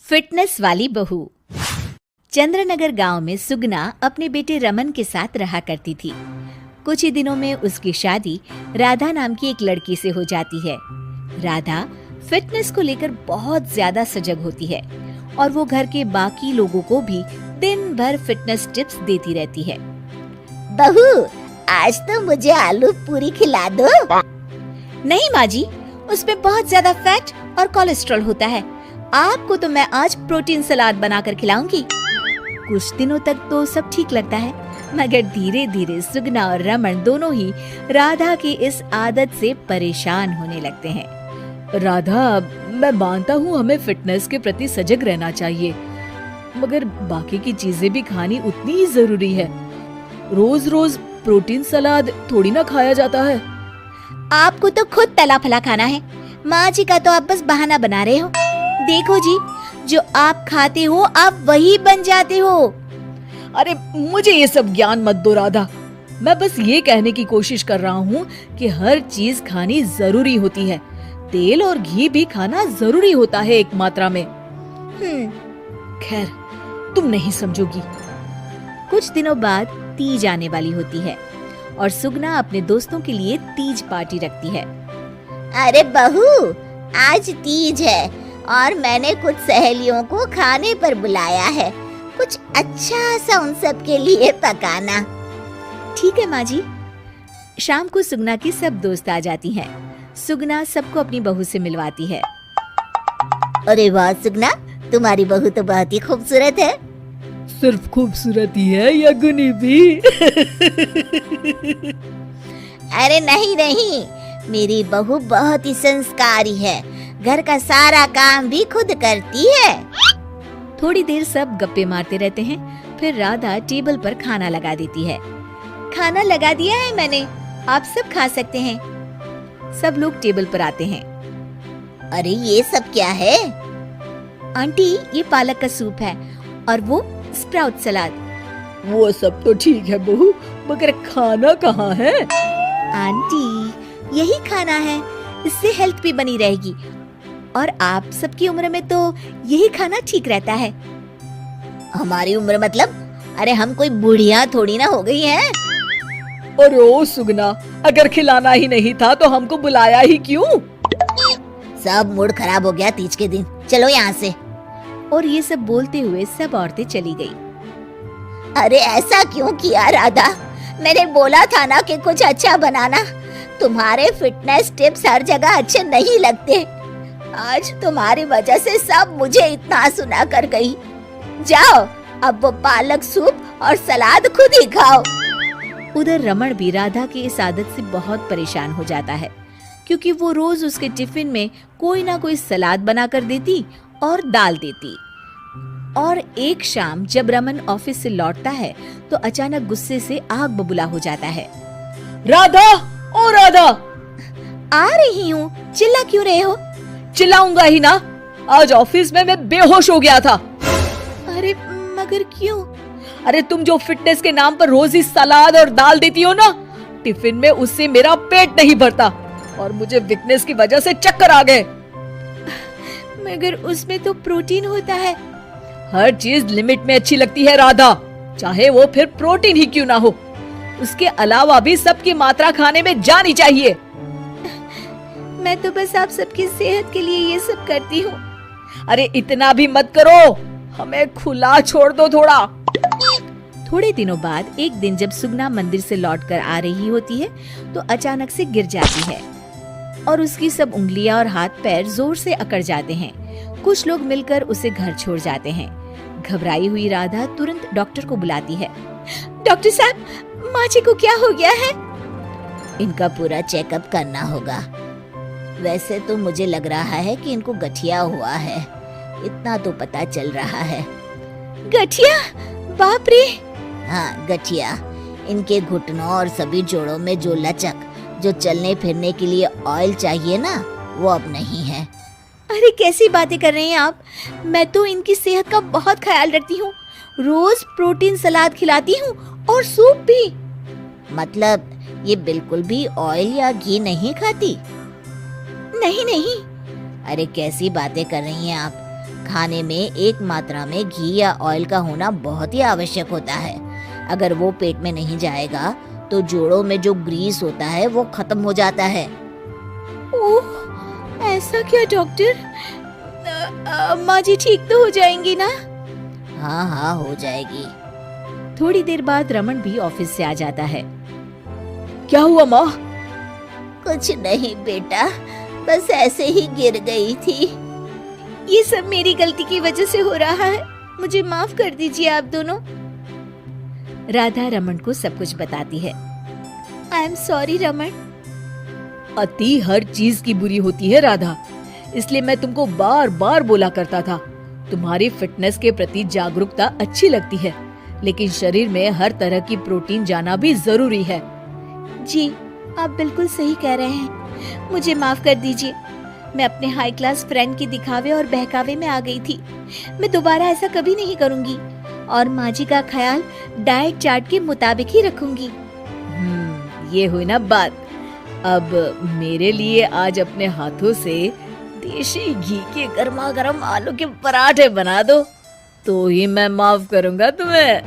Fitness वाली बहू। चंद्रनगर गांव में सुगना अपने बेटे रमन के साथ रहा करती थी। कुछ ही दिनों में उसकी शादी राधा नाम की एक लड़की से हो जाती है। राधा फिटनेस को लेकर बहुत ज्यादा सजग होती है और वो घर के बाकी लोगों को भी दिन भर फिटनेस टिप्स देती रहती है। बहू, आज तो मुझे आलू पूरी खिला दो। नहीं माँ जी, उसमें बहुत ज्यादा फैट और कोलेस्ट्रॉल होता है। आपको तो मैं आज प्रोटीन सलाद बनाकर खिलाऊंगी। कुछ दिनों तक तो सब ठीक लगता है, मगर धीरे धीरे सुगना और रमन दोनों ही राधा की इस आदत से परेशान होने लगते हैं। राधा, मैं मानता हूँ हमें फिटनेस के प्रति सजग रहना चाहिए, मगर बाकी की चीजें भी खानी उतनी ही जरूरी है। रोज रोज प्रोटीन सलाद थोड़ी ना खाया जाता है। आपको तो खुद तला फला खाना है, माँ जी का तो आप बस बहाना बना रहे हो। देखो जी, जो आप खाते हो आप वही बन जाते हो। अरे मुझे ये सब ज्ञान मत दो राधा, मैं बस ये कहने की कोशिश कर रहा हूँ कि हर चीज खानी जरूरी होती है। तेल और घी भी खाना जरूरी होता है एक मात्रा में। खैर, तुम नहीं समझोगी। कुछ दिनों बाद तीज आने वाली होती है और सुगना अपने दोस्तों के लिए तीज पार्टी रखती है। अरे बहू, आज तीज है और मैंने कुछ सहेलियों को खाने पर बुलाया है। कुछ अच्छा सा उन सब के लिए पकाना। ठीक है माँ जी। शाम को सुगना की सब दोस्त आ जाती हैं। सुगना सबको अपनी बहू से मिलवाती है। अरे वाह सुगना, तुम्हारी बहू तो बहुत ही खूबसूरत है। सिर्फ खूबसूरत ही है या गुनी भी? अरे नहीं नहीं, मेरी बहू बहुत ही संस्कारी है। घर का सारा काम भी खुद करती है। थोड़ी देर सब गप्पे मारते रहते हैं। फिर राधा टेबल पर खाना लगा देती है। खाना लगा दिया है मैंने, आप सब खा सकते हैं। सब लोग टेबल पर आते हैं। अरे ये सब क्या है? आंटी, ये पालक का सूप है और वो स्प्राउट सलाद। वो सब तो ठीक है बहू, मगर खाना कहाँ है? आंटी, यही खाना है, इससे हेल्थ भी बनी रहेगी और आप सबकी उम्र में तो यही खाना ठीक रहता है। हमारी उम्र मतलब? अरे हम कोई बुढ़िया थोड़ी ना हो गई हैं। और ओ सुगना, अगर खिलाना ही नहीं था तो हमको बुलाया ही क्यों? सब मूड खराब हो गया तीज के दिन, चलो यहाँ से। और ये सब बोलते हुए सब औरतें चली गई। अरे ऐसा क्यों किया राधा? मैंने बोला था ना कि कुछ अच्छा बनाना। तुम्हारे फिटनेस टिप्स हर जगह अच्छे नहीं लगते। आज तुम्हारी वजह से सब मुझे इतना सुना कर गई। जाओ, अब वो पालक सूप और सलाद खुद ही खाओ। उधर रमन भी राधा की इस आदत से बहुत परेशान हो जाता है, क्योंकि वो रोज उसके टिफिन में कोई ना कोई सलाद बनाकर देती और दाल देती। और एक शाम जब रमन ऑफिस से लौटता है तो अचानक गुस्से से आग बबूला हो जाता है। राधा, ओ राधा! आ रही हूँ, चिल्ला क्यों रहे हो? चिल्लाऊंगा ही ना, आज ऑफिस में मैं बेहोश हो गया था। अरे मगर क्यों? अरे तुम जो फिटनेस के नाम पर रोज ही सलाद और दाल देती हो ना, टिफिन में उससे मेरा पेट नहीं भरता और मुझे वीकनेस की वजह से चक्कर आ गए। मगर उसमें तो प्रोटीन होता है। हर चीज लिमिट में अच्छी लगती है राधा, चाहे वो फिर प्रोटीन ही क्यों ना हो। उसके अलावा भी सबकी मात्रा खाने में जानी चाहिए। मैं तो बस आप सबकी सेहत के लिए ये सब करती हूँ। अरे इतना भी मत करो, हमें खुला छोड़ दो थोड़ा। थोड़े दिनों बाद एक दिन जब सुगना मंदिर से लौटकर आ रही होती है तो अचानक से गिर जाती है और उसकी सब उंगलियां और हाथ पैर जोर से अकड़ जाते हैं। कुछ लोग मिलकर उसे घर छोड़ जाते हैं। घबराई हुई राधा तुरंत डॉक्टर को बुलाती है। डॉक्टर साहब, माँ जी को क्या हो गया है? इनका पूरा चेकअप करना होगा। वैसे तो मुझे लग रहा है कि इनको गठिया हुआ है, इतना तो पता चल रहा है। गठिया? बाप रे! हाँ, गठिया। इनके घुटनों और सभी जोड़ों में जो लचक, जो चलने फिरने के लिए ऑयल चाहिए ना, वो अब नहीं है। अरे कैसी बातें कर रहे हैं आप? मैं तो इनकी सेहत का बहुत ख्याल रखती हूँ। रोज प्रोटीन सलाद खिलाती हूँ और सूप भी। मतलब ये बिल्कुल भी ऑयल या घी नहीं खाती? नहीं नहीं। अरे कैसी बातें कर रही हैं आप? खाने में एक मात्रा में घी या ऑयल का होना बहुत ही आवश्यक होता है। अगर वो पेट में नहीं जाएगा तो जोड़ों में जो ग्रीस होता है वो खत्म हो जाता है। ओह, ऐसा क्या डॉक्टर? माँ जी ठीक तो हो जाएंगी ना? हाँ हाँ, हो जाएगी। थोड़ी देर बाद रमन भी ऑफिस से आ जाता है। क्या हुआ माँ? कुछ नहीं बेटा, बस ऐसे ही गिर गई थी। ये सब मेरी गलती की वजह से हो रहा है, मुझे माफ कर दीजिए आप दोनों। राधा रमन को सब कुछ बताती है। I am sorry Raman. अति हर चीज की बुरी होती है राधा, इसलिए मैं तुमको बार बार बोला करता था। तुम्हारी फिटनेस के प्रति जागरूकता अच्छी लगती है, लेकिन शरीर में हर तरह की प्रोटीन जाना भी जरूरी है। जी, आप बिल्कुल सही कह रहे हैं, मुझे माफ कर दीजिए। मैं अपने हाई क्लास फ्रेंड के दिखावे और बहकावे में आ गई थी। मैं दोबारा ऐसा कभी नहीं करूंगी और माँ जी का ख्याल डाइट चार्ट के मुताबिक ही रखूंगी। ये हुई ना बात। अब मेरे लिए आज अपने हाथों से देशी घी के गर्मा गर्म आलू के पराठे बना दो, तो ही मैं माफ करूंगा तुम्हें।